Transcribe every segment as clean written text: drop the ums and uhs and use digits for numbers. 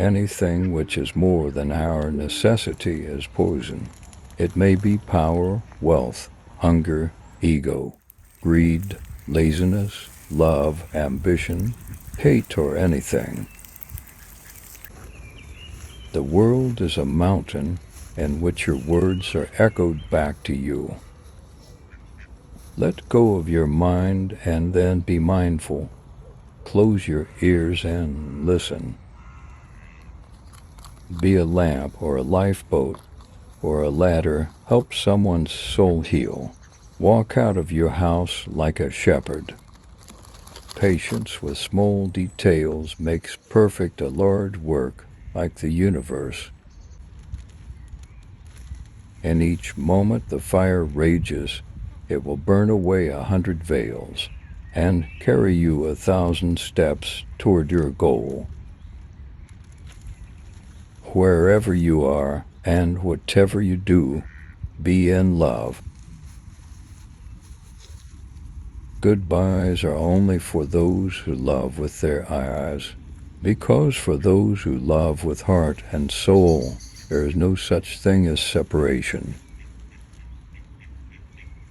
Anything which is more than our necessity is poison. It may be power, wealth, hunger, ego, greed, laziness, love, ambition, hate, or anything. The world is a mountain in which your words are echoed back to you. Let go of your mind and then be mindful. Close your ears and listen. Be a lamp or a lifeboat or a ladder. Help someone's soul heal. Walk out of your house like a shepherd. Patience with small details makes perfect a large work like the universe. In each moment the fire rages. It will burn away 100 veils and carry you 1,000 steps toward your goal. Wherever you are and whatever you do, be in love. Goodbyes are only for those who love with their eyes, because for those who love with heart and soul, there is no such thing as separation.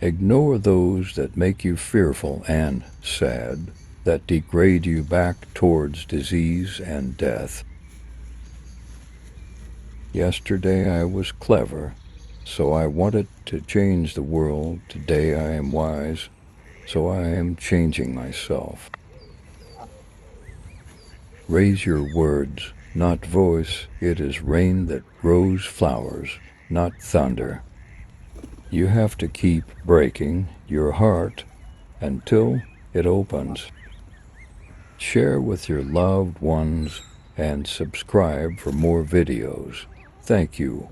Ignore those that make you fearful and sad, that degrade you back towards disease and death. Yesterday I was clever, so I wanted to change the world. Today I am wise, so I am changing myself. Raise your words, not voice. It is rain that grows flowers, not thunder. You have to keep breaking your heart until it opens. Share with your loved ones and subscribe for more videos. Thank you.